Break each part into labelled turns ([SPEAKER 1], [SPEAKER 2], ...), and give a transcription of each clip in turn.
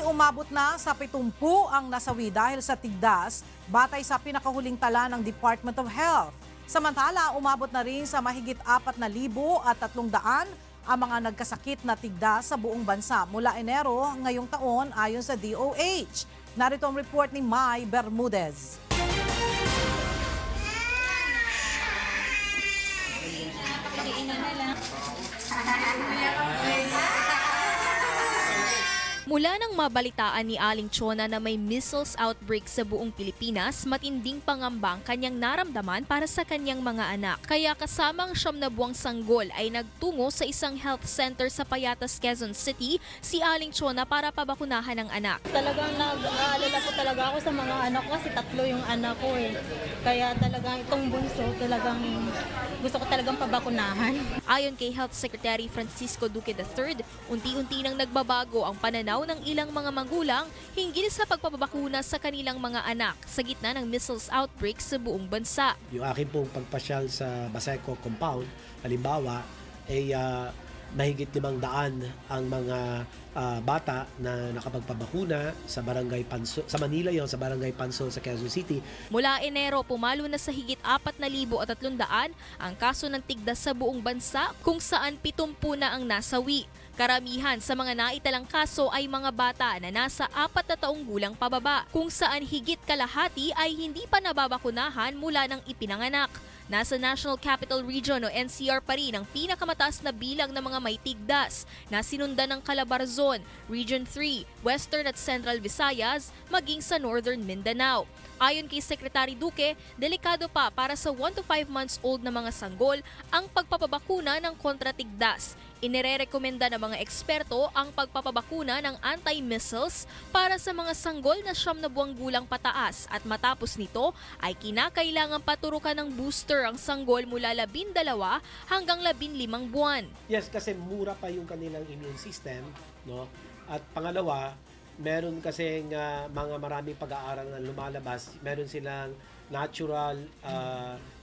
[SPEAKER 1] umabot na sa 70 ang nasawi dahil sa tigdas, batay sa pinakahuling tala ng Department of Health. Samantala, umabot na rin sa mahigit 4,300 ang mga nagkasakit na tigdas sa buong bansa mula Enero ngayong taon ayon sa DOH. Narito ang report ni Mai Bermudez.
[SPEAKER 2] Mula nang mabalitaan ni Aling Chona na may measles outbreak sa buong Pilipinas, matinding pangamba ang kanyang naramdaman para sa kanyang mga anak. Kaya kasamang 9 na buwang sanggol ay nagtungo sa isang health center sa Payatas, Quezon City, si Aling Chona para pabakunahan ang anak.
[SPEAKER 3] Talagang nag-aalala po talaga ako sa mga anak ko kasi 3 yung anak ko eh. Kaya talagang itong bunso, talagang gusto ko talagang pabakunahan.
[SPEAKER 2] Ayon kay Health Secretary Francisco Duque III, unti-unti nang nagbabago ang pananaw ng ilang mga magulang hinggil sa pagpapabakuna sa kanilang mga anak sa gitna ng measles outbreak sa buong bansa.
[SPEAKER 4] Yung akin pong pagpasyal sa Baseco compound, halimbawa, ay mahigit 500 ang mga bata na nakapagpabakuna sa Barangay Pansol, sa Manila yon, sa Barangay Pansol sa Quezon City.
[SPEAKER 2] Mula Enero, pumalo na sa higit 4,300 ang kaso ng tigdas sa buong bansa kung saan 70 na ang nasawi. Karamihan sa mga naitalang kaso ay mga bata na nasa 4 na taong gulang pababa, kung saan higit kalahati ay hindi pa nababakunahan mula nang ipinanganak. Nasa National Capital Region o NCR pa rin ang pinakamataas na bilang ng mga may tigdas na sinundan ng Calabarzon, Region 3, Western at Central Visayas, maging sa Northern Mindanao. Ayon kay Secretary Duque, delikado pa para sa 1 to 5 months old na mga sanggol ang pagpapabakuna ng kontratigdas. Inirerekomenda ng mga eksperto ang pagpapabakuna ng anti-measles para sa mga sanggol na 9 na buwang gulang pataas at matapos nito ay kinakailangan paturukan ng booster ang sanggol mula 12 hanggang 15 buwan.
[SPEAKER 4] Yes, kasi mura pa yung kanilang immune system, no? At pangalawa, meron kasi mga maraming pag-aaral na lumalabas, meron silang natural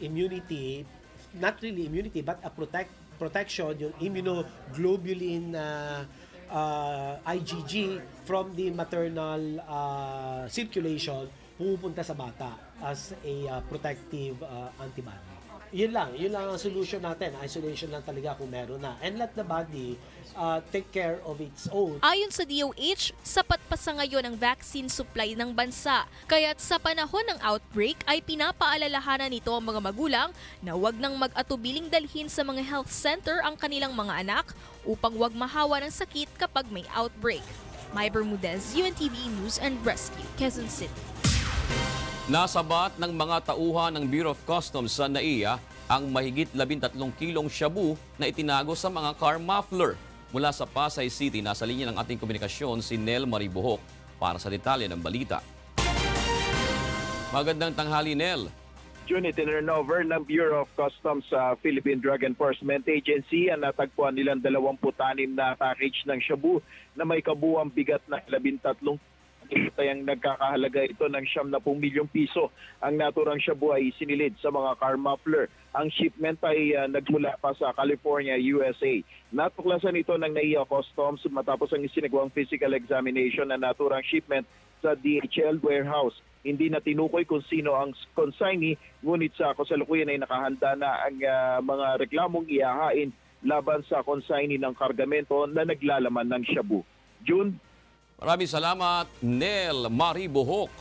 [SPEAKER 4] immunity, not really immunity but a protection, yung immunoglobulin IgG from the maternal circulation pumupunta sa bata as a protective antibody. Yun lang ang solution natin. Isolation lang talaga kung meron na. And let the body take care of its own.
[SPEAKER 2] Ayon sa DOH, sapat pa sa ngayon ang vaccine supply ng bansa. Kaya't sa panahon ng outbreak ay pinapaalalahanan nito ang mga magulang na huwag nang mag-atubiling dalhin sa mga health center ang kanilang mga anak upang huwag mahawa ng sakit kapag may outbreak. Mai Bermudez, UNTV News and Rescue, Quezon City.
[SPEAKER 5] Nasabat ng mga tauhan ng Bureau of Customs sa NAIA ang mahigit 13 kilong shabu na itinago sa mga car muffler. Mula sa Pasay City, nasa linya ng ating komunikasyon si Nel Marie Buhok para sa detalye ng balita. Magandang tanghali, Nel.
[SPEAKER 6] June, itinurnover ng Bureau of Customs sa Philippine Drug Enforcement Agency ang natagpuan nilang 26 na package ng shabu na may kabuuang bigat na 13 ang nagkakahalaga ito ng 70 milyong piso. Ang naturang shabu ay sinilid sa mga car muffler. Ang shipment ay nagmula pa sa California, USA. Natuklasan ito ng NAIA Customs matapos ang isinagawang physical examination ng naturang shipment sa DHL warehouse. Hindi na tinukoy kung sino ang consignee, ngunit sa kasalukuyan ay nakahanda na ang mga reklamong ihahain laban sa consignee ng kargamento na naglalaman ng shabu. June?
[SPEAKER 5] Maraming salamat, Nel Marie Buhok.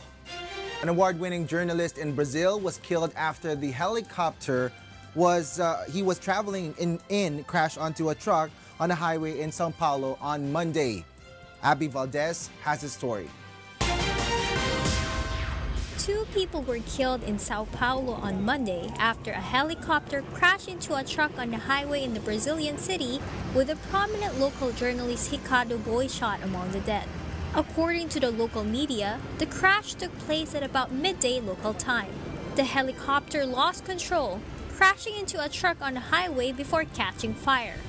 [SPEAKER 7] An award-winning journalist in Brazil was killed after the helicopter was traveling in crashed onto a truck on a highway in São Paulo on Monday. Abby Valdez has the story.
[SPEAKER 8] 2 people were killed in Sao Paulo on Monday after a helicopter crashed into a truck on the highway in the Brazilian city, with a prominent local journalist Ricardo Boy shot among the dead. According to the local media, the crash took place at about midday local time. The helicopter lost control, crashing into a truck on the highway before catching fire.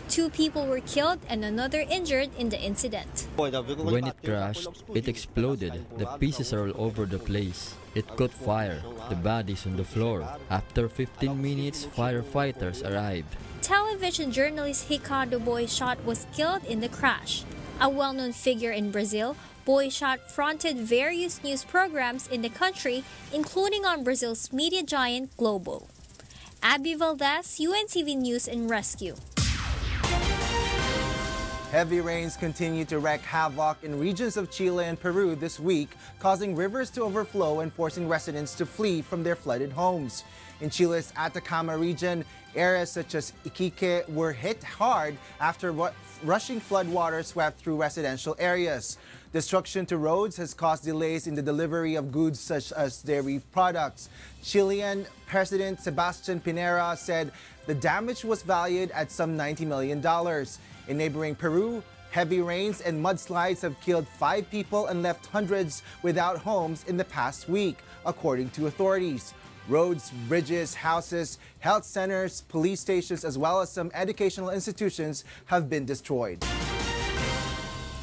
[SPEAKER 8] 2 people were killed and another injured in the incident.
[SPEAKER 9] When it crashed, it exploded. The pieces are all over the place. It caught fire. The body's on the floor. After 15 minutes, firefighters arrived.
[SPEAKER 8] Television journalist Ricardo Boy shot was killed in the crash. A well-known figure in Brazil, Boechat fronted various news programs in the country, including on Brazil's media giant Globo. Abby Valdez, UNTV News and Rescue.
[SPEAKER 7] Heavy rains continue to wreak havoc in regions of Chile and Peru this week, causing rivers to overflow and forcing residents to flee from their flooded homes. In Chile's Atacama region, areas such as Iquique were hit hard after rushing floodwater swept through residential areas. Destruction to roads has caused delays in the delivery of goods such as dairy products. Chilean President Sebastián Piñera said the damage was valued at some $90 million. In neighboring Peru, heavy rains and mudslides have killed 5 people and left hundreds without homes in the past week, according to authorities. Roads, bridges, houses, health centers, police stations, as well as some educational institutions have been destroyed.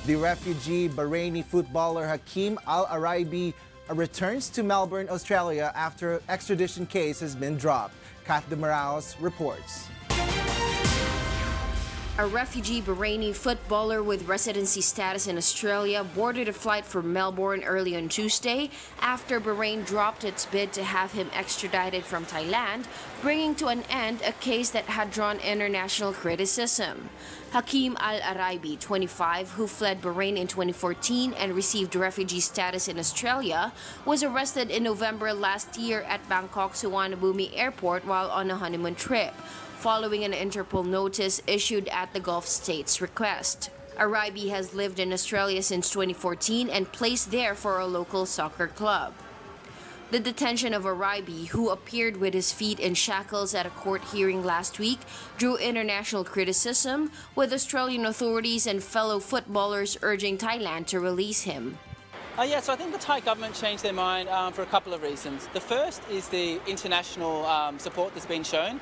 [SPEAKER 7] The refugee Bahraini footballer Hakeem Al Araibi returns to Melbourne, Australia after extradition case has been dropped. Kat de Moraes reports.
[SPEAKER 10] A refugee Bahraini footballer with residency status in Australia boarded a flight for Melbourne early on Tuesday after Bahrain dropped its bid to have him extradited from Thailand, bringing to an end a case that had drawn international criticism. Hakeem Al Araibi, 25, who fled Bahrain in 2014 and received refugee status in Australia, was arrested in November last year at Bangkok Suvarnabhumi Airport while on a honeymoon trip, following an Interpol notice issued at the Gulf state's request. Araibi has lived in Australia since 2014 and plays there for a local soccer club. The detention of Araibi, who appeared with his feet in shackles at a court hearing last week, drew international criticism, with Australian authorities and fellow footballers urging Thailand to release him.
[SPEAKER 11] So I think the Thai government changed their mind for a couple of reasons. The first is the international support that's been shown.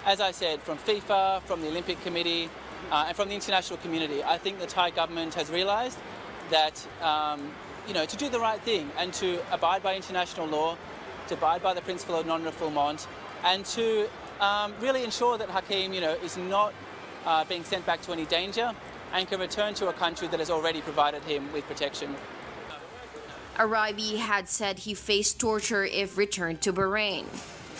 [SPEAKER 11] As I said, from FIFA, from the Olympic Committee, and from the international community. I think the Thai government has realised that to do the right thing and to abide by international law, to abide by the principle of non-refoulement, and to really ensure that Hakeem, is not being sent back to any danger and can return to a country that has already provided him with protection.
[SPEAKER 10] Araibi had said he faced torture if returned to Bahrain.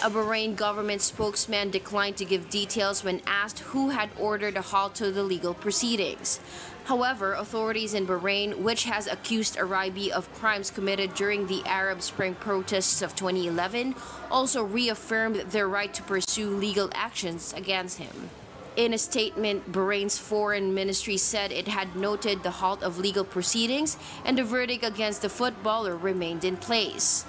[SPEAKER 10] A Bahrain government spokesman declined to give details when asked who had ordered a halt to the legal proceedings. However, authorities in Bahrain, which has accused Araibi of crimes committed during the Arab Spring protests of 2011, also reaffirmed their right to pursue legal actions against him. In a statement, Bahrain's foreign ministry said it had noted the halt of legal proceedings and the verdict against the footballer remained in place.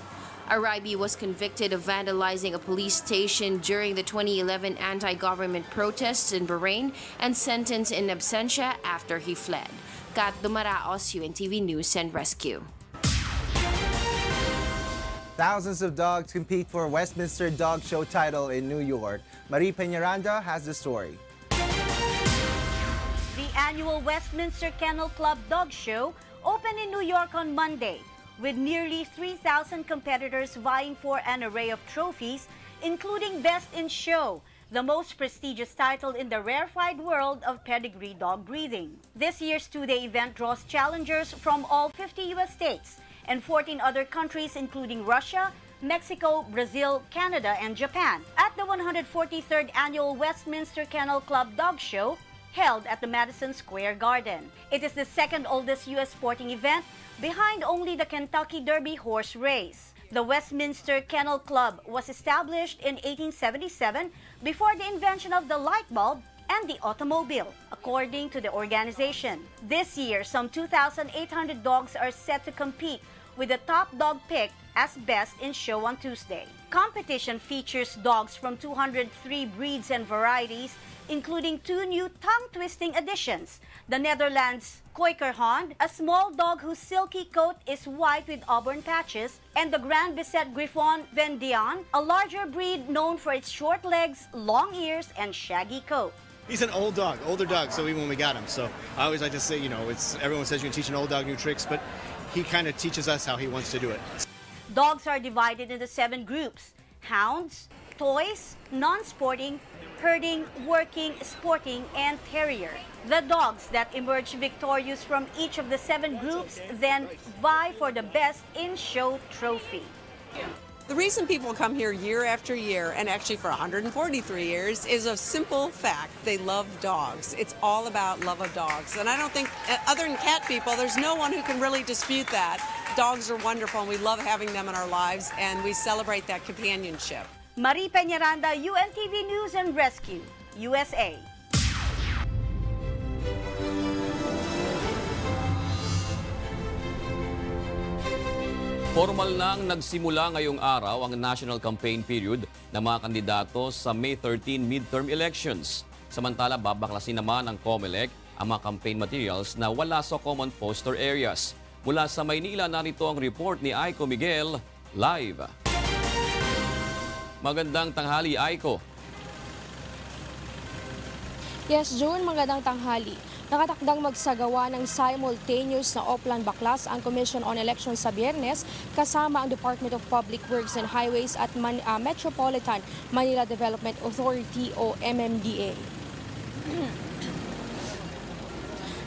[SPEAKER 10] Araibi was convicted of vandalizing a police station during the 2011 anti-government protests in Bahrain and sentenced in absentia after he fled. Kat de Moraes, UNTV News and Rescue.
[SPEAKER 7] Thousands of dogs compete for Westminster Dog Show title in New York. Marie Peñaranda has the story.
[SPEAKER 12] The annual Westminster Kennel Club Dog Show opened in New York on Monday, with nearly 3,000 competitors vying for an array of trophies, including Best in Show, the most prestigious title in the rarefied world of pedigree dog breeding. This year's two-day event draws challengers from all 50 U.S. states and 14 other countries, including Russia, Mexico, Brazil, Canada, and Japan. At the 143rd Annual Westminster Kennel Club Dog Show, held at the Madison Square Garden. It is the second oldest U.S. sporting event, behind only the Kentucky Derby horse race. The Westminster Kennel Club was established in 1877 before the invention of the light bulb and the automobile, according to the organization. This year, some 2,800 dogs are set to compete, with the top dog picked as Best in Show on Tuesday. Competition features dogs from 203 breeds and varieties, including 2 new tongue-twisting additions: the Netherlands Kooikerhond, a small dog whose silky coat is white with auburn patches, and the Grand Bisset Griffon Vendean, a larger breed known for its short legs, long ears, and shaggy coat.
[SPEAKER 13] He's an older dog, so even when we got him. So I always like to say, everyone says you can teach an old dog new tricks, but he kind of teaches us how he wants to do it.
[SPEAKER 12] Dogs are divided into 7 groups: hounds, toys, non-sporting, herding, working, sporting, and terrier. The dogs that emerge victorious from each of the 7 groups then vie for the Best in Show trophy.
[SPEAKER 14] The reason people come here year after year, and actually for 143 years, is a simple fact. They love dogs. It's all about love of dogs. And I don't think, other than cat people, there's no one who can really dispute that. Dogs are wonderful, and we love having them in our lives, and we celebrate that companionship.
[SPEAKER 12] Marie Peñaranda, UNTV News and Rescue, USA.
[SPEAKER 5] Formal nang nagsimula ngayong araw ang national campaign period ng mga kandidato sa May 13 midterm elections. Samantala, babaklasin naman ng COMELEC ang mga campaign materials na wala sa common poster areas. Mula sa Maynila, narito ang report ni Aiko Miguel, live. Magandang tanghali, Aiko.
[SPEAKER 15] Yes, June, magandang tanghali. Nakatakdang magsagawa ng simultaneous na offline baklas ang Commission on Elections sa Biyernes kasama ang Department of Public Works and Highways at Metropolitan Manila Development Authority o MMDA.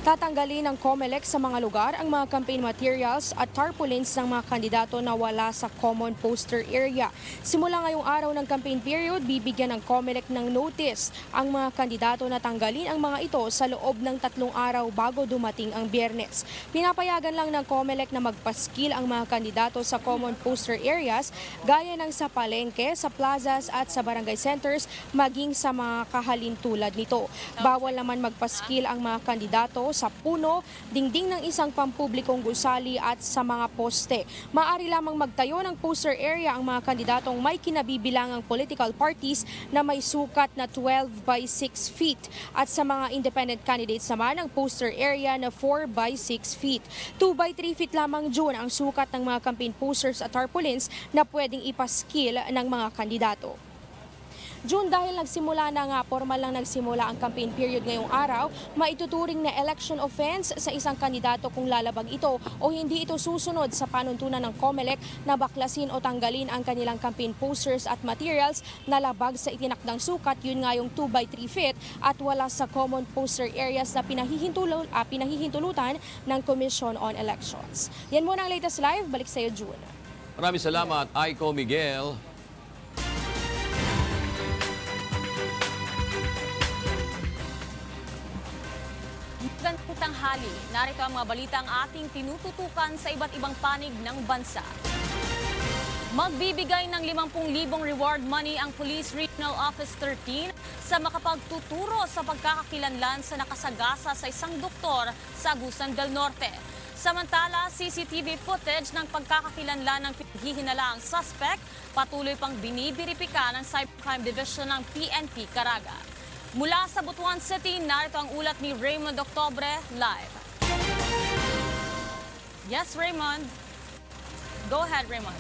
[SPEAKER 15] Tatanggalin ng COMELEC sa mga lugar ang mga campaign materials at tarpaulins ng mga kandidato na wala sa common poster area. Simula ngayong araw ng campaign period, bibigyan ng COMELEC ng notice ang mga kandidato na tanggalin ang mga ito sa loob ng 3 araw bago dumating ang Biyernes. Pinapayagan lang ng COMELEC na magpaskil ang mga kandidato sa common poster areas gaya ng sa palengke, sa plazas at sa barangay centers maging sa mga kahalin tulad nito. Bawal naman magpaskil ang mga kandidato sa puno, dingding ng isang pampublikong gusali at sa mga poste. Maaari lamang magtayo ng poster area ang mga kandidatong may kinabibilangang political parties na may sukat na 12 by 6 feet at sa mga independent candidates naman ang poster area na 4 by 6 feet. 2 by 3 feet lamang, June, ang sukat ng mga campaign posters at tarpaulins na pwedeng ipaskil ng mga kandidato. June, dahil formal lang nagsimula ang campaign period ngayong araw, maituturing na election offense sa isang kandidato kung lalabag ito o hindi ito susunod sa panuntunan ng COMELEC na baklasin o tanggalin ang kanilang campaign posters at materials na labag sa itinakdang sukat, yun nga yung 2 by 3 feet at wala sa common poster areas na pinahihintulutan ng Commission on Elections. Yan muna ang latest live. Balik sa iyo, June.
[SPEAKER 5] Maraming salamat, Aiko Miguel.
[SPEAKER 16] Magandang tanghali. Narito ang mga balitang ating tinututukan sa iba't ibang panig ng bansa. Magbibigay ng 50,000 reward money ang Police Regional Office 13 sa makapagtuturo sa pagkakakilanlan sa nakasagasa sa isang doktor sa Agusan del Norte. Samantala, CCTV footage ng pagkakakilanlan ng pinaghihinalaang suspect patuloy pang binibiripika ng Cybercrime Division ng PNP Caraga. Mula sa Butuan City, narito ang ulat ni Raymond Octobre, live. Yes, Raymond. Go ahead, Raymond.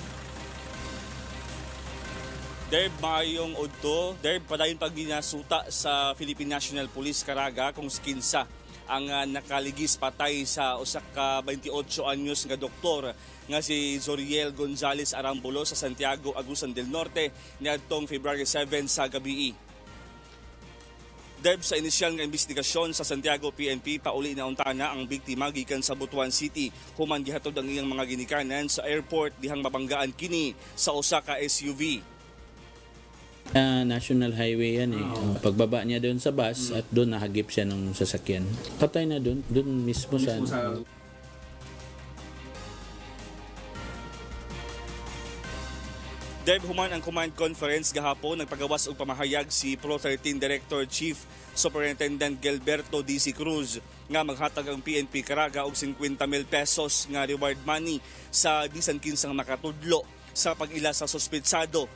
[SPEAKER 17] Derb, maayong udto. Derb, padayon pag ginasuta sa Philippine National Police Caraga kung skinsa ang nakaligis patay sa usak ka 28 anyos nga doktor nga si Zoriel Gonzales Arambulo sa Santiago, Agusan del Norte niadtong February 7 sa gabi. Derb, sa inisyal nga investigasyon sa Santiago PNP, pauli na untana ang biktima gikan sa Butuan City. Human gihatod ang iyang mga ginikanan sa airport dihang mabanggaan kini sa usa ka SUV.
[SPEAKER 18] National highway yan eh. Pagbaba niya doon sa bus at doon nahagip siya ng sasakyan. Patay na doon mismo sa...
[SPEAKER 17] Derb, human ang command conference gahapon, nagpagawas og pamahayag si Pro 13 Director Chief Superintendent Gilberto D.C. Cruz nga maghatag ang PNP Caraga og 50,000 pesos nga reward money sa bisan kinsang makatudlo sa pag-ila sa suspetsado.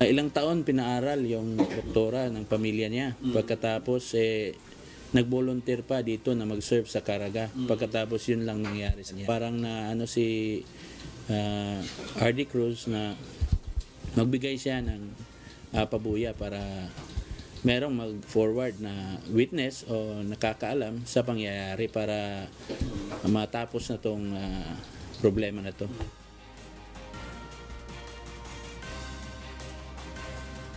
[SPEAKER 18] Ilang taon pinaaral yung doktora ng pamilya niya. Pagkatapos nag-volunteer pa dito na mag-serve sa Caraga. Pagkatapos yun lang nangyari sa niya. Parang na si RD Cruz na magbigay siya ng pabuya para merong mag-forward na witness o nakakaalam sa pangyayari para matapos na tong problema na to.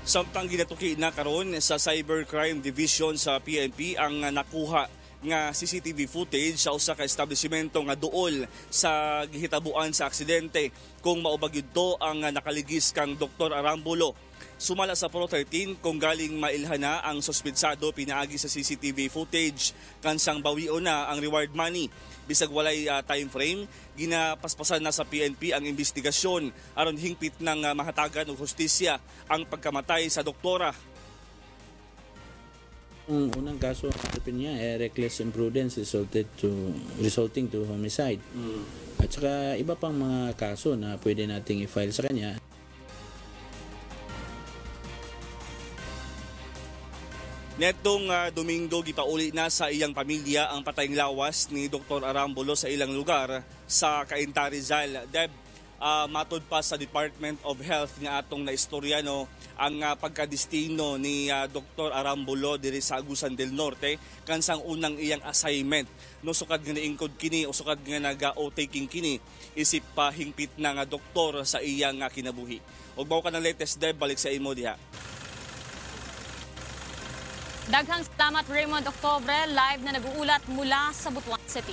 [SPEAKER 17] Samtang ginatuki na karon sa Cybercrime Division sa PNP ang nakuha nga CCTV footage sa usa ka establishmento nga duol sa gihitabuan sa aksidente kung maubag yudto ang nakaligis kang Dr. Arambulo. Sumala sa Pro 13 kung galing mailhana ang suspitsado pinaagi sa CCTV footage kansang bawion na ang reward money. Bisag walay time frame, ginapaspasan na sa PNP ang investigasyon aron hingpit ng mahatagan og hustisya ang pagkamatay sa doktora.
[SPEAKER 18] Ang unang kaso niya reckless imprudence resulting to homicide. At saka iba pang mga kaso na pwede nating i-file sa kanya.
[SPEAKER 17] Netong Domingo gipauli na sa iyang pamilya ang patayng lawas ni Dr. Arambulo sa ilang lugar sa Cainta, Rizal. Deb, matod pa sa Department of Health nga atong naistorya no, ang pagkadestino ni Dr. Arambulo diri sa Agusan del Norte kansang unang iyang assignment. No sukad nga niingkod kini o sukad nga naga-o-taking kini isip pa hingpit na nga doktor sa iyang kinabuhi. Ug mao ka ng latest, Deb, balik sa imo diha.
[SPEAKER 16] Daghang salamat Raymond Octobre, live na nag-uulat mula sa Butuan City.